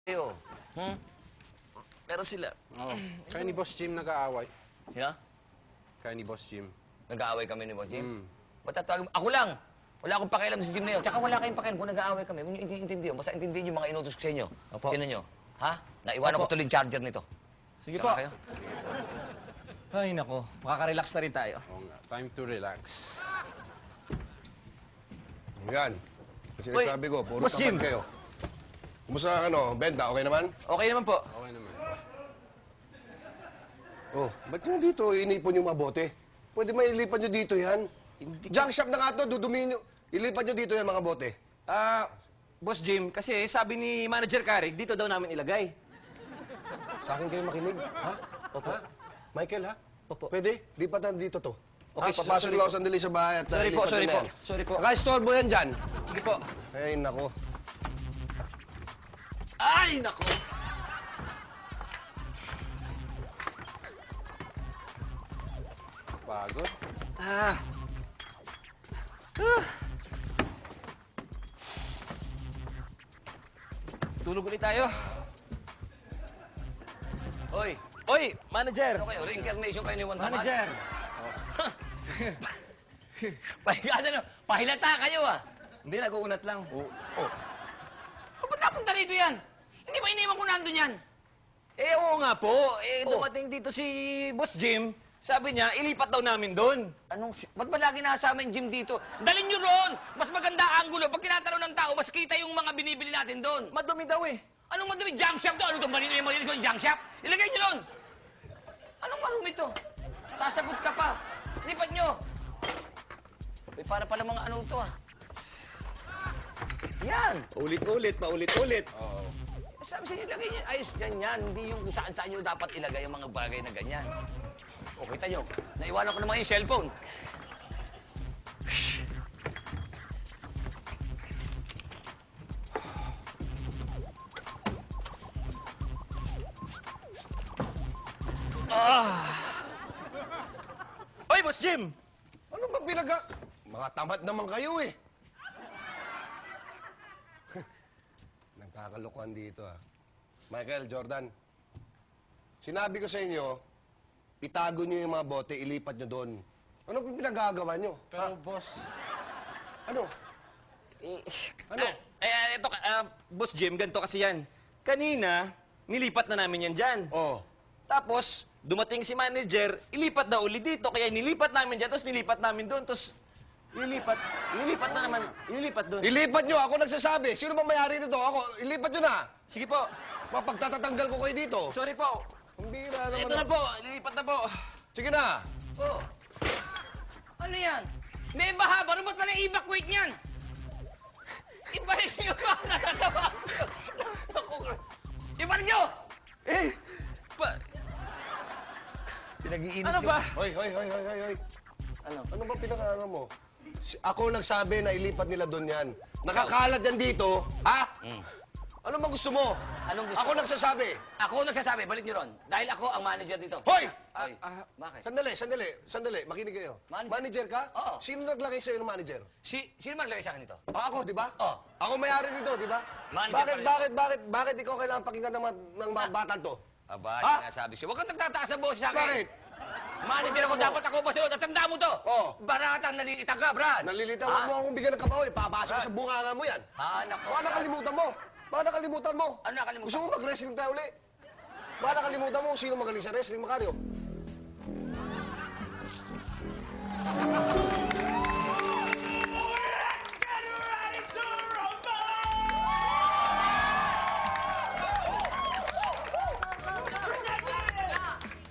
Kayo. Pero sila. Oo. Kaya ni Boss Jim nag-aaway. Sila? Kaya ni Boss Jim. Nag-aaway kami ni Boss Jim? Ba't tatawag? Ako lang! Wala akong pakialam sa Jim na yun. Tsaka wala kayong pakialam kung nag-aaway kami. Huwag niyo intindihan. Basta intindihin yung mga inutos ko sa inyo. Opo. Tinan nyo. Ha? Naiwanan ko tuloy yung charger nito. Sige Tsaka po. kayo. Ay, nako. Makaka-relax na rin tayo. Oo nga. Time to relax. Yan. Kasi Uy, sabi ko, puro Boss Jim. tamad kayo. Kumusta ang benta? Okay naman? Okay naman po. Okay naman. Oh, ba't nyo dito inipon yung mabote? Pwede may ilipat nyo dito yan. Junk shop na nga to, dudumihin nyo. Ilipat nyo dito yung mga bote. Boss Jim, kasi sabi ni Manager Karig, dito daw namin ilagay. Sa akin kayo makinig. Ha? Opo. Ha? Michael, ha? Opo. Pwede? Lipatan dito to. Okay, Ha? Papasok sorry lang po. ako sandali sa bahay at Sorry po, ilipat sorry nyo po. na yan. Sorry po. Naka-istorbo yan dyan. Sige po. Ay, nako. Ay, nako. Pagod. Ah. Tulog ulit tayo. Hoy! Oy, Manager. Ano kayo? Reincarnation kayo ni Juan Tamad? Manager. Pahigada na. Pahilata kayo ah! Hindi, nag-uunat lang. Oh. Ba't napunta rito yan? Hindi ba iniwan ko nandun yan? Eh, oo nga po. Eh, dumating dito si Boss Jim. Sabi niya, ilipat daw namin doon. Ba't ba lagi nasama yung gym dito? Dalhin nyo roon! Mas maganda ang angulo. Pag tinatalo ng tao, mas kita yung mga binibili natin doon. Madumi daw eh. Anong madumi? Junk shop to? Ano itong malinis yung junk shop? Ilagay nyo roon! Anong marumi to? Sasagot ka pa. Lipat nyo! Uy, para pala mga ano to ah. Yan! Ulit-ulit, paulit-ulit. Oo. Sabi sa inyo, ilagay nyo. Ayos dyan yan. Hindi yung kung saan-saan nyo dapat ilagay yung mga bagay na ganyan. O, kita nyo. Naiwanan ko naman yung cellphone. Oy, Boss Jim! Ano ba Mga tamad naman kayo eh. Nagkakalokohan dito ah. Michael, Jordan. Sinabi ko sa inyo, itago nyo yung mga bote, ilipat nyo doon. Ano ba pinagagawa nyo? Pero boss, Ano? Ano? Ito, Boss Jim, ganito kasi yan. Kanina, nilipat na namin yan dyan. Oh. Tapos, dumating si manager, ilipat daw uli dito. Kaya nilipat namin dyan, tapos nilipat namin doon. Tapos, ilipat na naman, ilipat doon. Ilipat nyo, ako nagsasabi. Sino ba may-ari nito? Ako, ilipat nyo na. Sige po. Mapagtatatanggal ko kayo dito. Sorry po. Hindi na naman. Ito na po, nilipat na po. Sige na. Oh. Ano yan? May baha ba? Ano ba't pala evacuate niyan? Ibalik nyo ba? Nakatawa ako. Ibalik nyo! Eh, Pinag-iinit ano ba? Hoy, hoy, hoy, hoy, hoy, hoy. Ano? Ano ba pinakaano mo? Ako nagsabi na ilipat nila doon yan. Nakakalat yan dito. Ha? Ano bang gusto mo? Anong gusto Ako mo? nagsasabi. Ako nagsasabi, balik nyo ron. Dahil ako ang manager dito. Hoy! Ay, bakit? Sandali. Makinig kayo. Manager? ka? Oo. Sino naglagay sa'yo ng manager? Sino maglagay sa akin ito? Ako, di ba? Oo. Ako may-ari nito, di ba? Manager pa rin. Bakit ikaw kailangan pakinggan ng mga batang to? Aba, Ha? sinasabi siya. Huwag kang nagtataas ng boses sa akin. Bakit? Manager ako, dapat ako ba sa'yo? Tatanda mo to. Oo. Baratang nalilitang ka, Brad. Nalilitaw mo akong bigyan ng kapaw eh. Papasok ko sa bunganga mo yan. Nako. Baka nakalimutan mo. Baka nakalimutan mo. Ano nakalimutan Gusto mo mag-wrestling tayo uli? Baka nakalimutan mo kung sino magaling sa wrestling, Macario.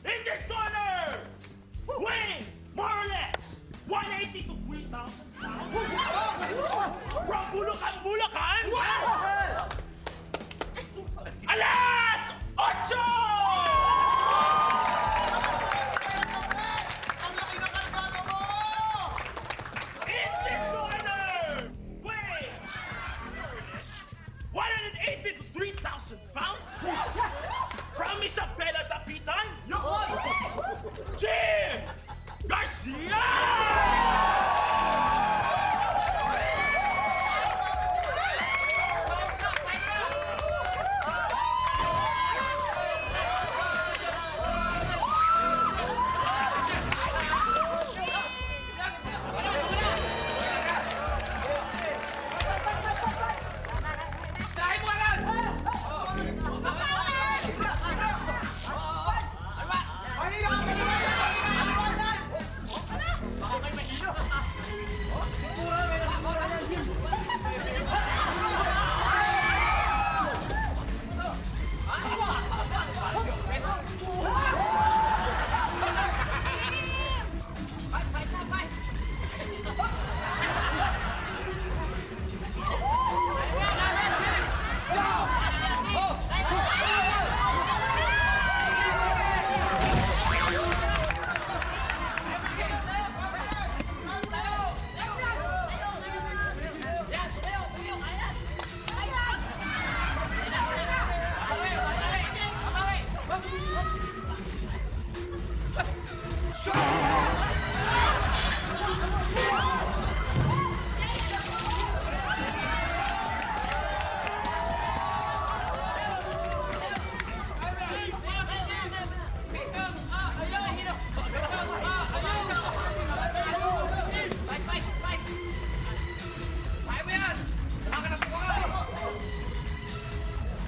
In this corner, weighing more or less 180 to 3,000 pounds. From Bulacan, Bulacan. Alas! Ocho!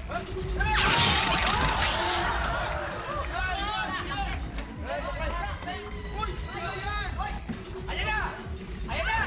Ayan na! Ayan na!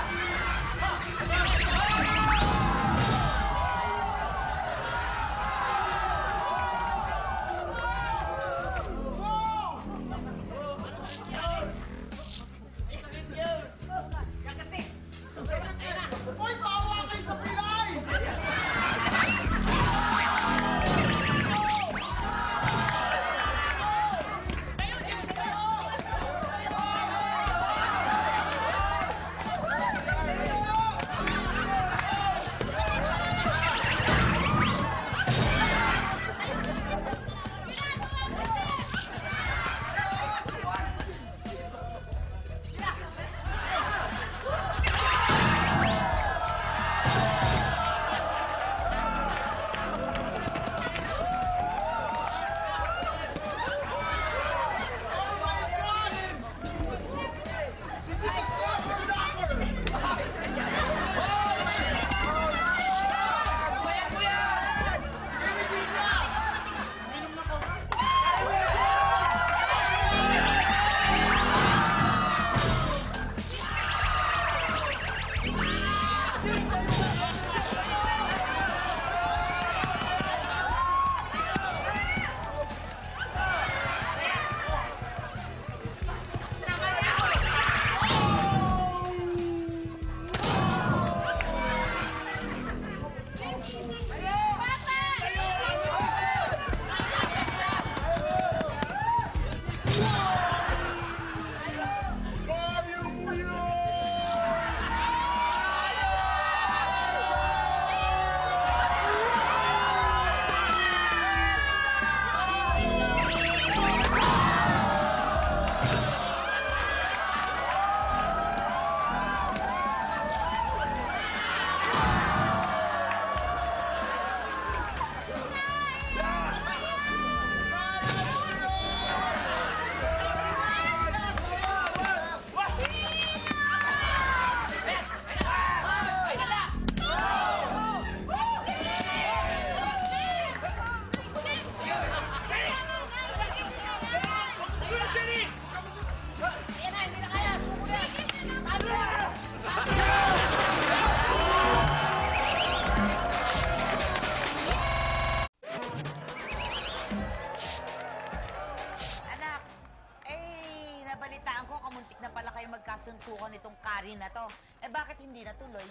Anak, nabalitaan ko kamuntik na pala kayo magkasuntukan itong Kari na to. Bakit hindi natuloy?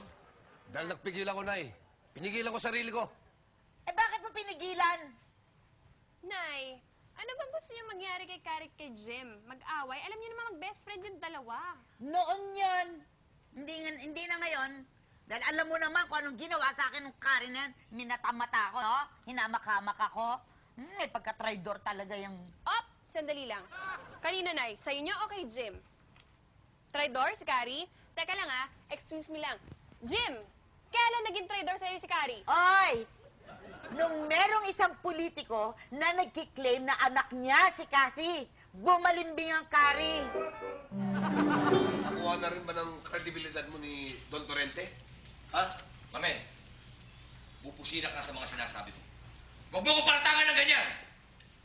Dahil nagpigilan ko, Nay. Pinigilan ko sarili ko. Bakit mo pinigilan? Nay, ano bang gusto niyo mangyari kay Karik kay Jim? Mag-away? Alam niyo naman mag-best friend yung dalawa. Noon yan. Hindi na ngayon. Dahil alam mo naman kung anong ginawa sa akin ng Kari na yan. Minatamata ako, no? Hinamakamaka ako. May pagka-traidor talaga yung... Op! Sandali lang. Kanino, Nay? Sa inyo o kay Jim? Traidor si Kari? Teka lang excuse me lang. Jim, kailan naging traidor sa'yo si Kari? Oy! Nung merong isang politiko na nagkiklaim na anak niya si Kathy, bumalimbing ang Kari. Nakuha na rin ba ng kredibilidad mo ni Don Torrente? Ha? Mamen, pupusina ka sa mga sinasabi mo. Huwag mo ko paratangan ng ganyan!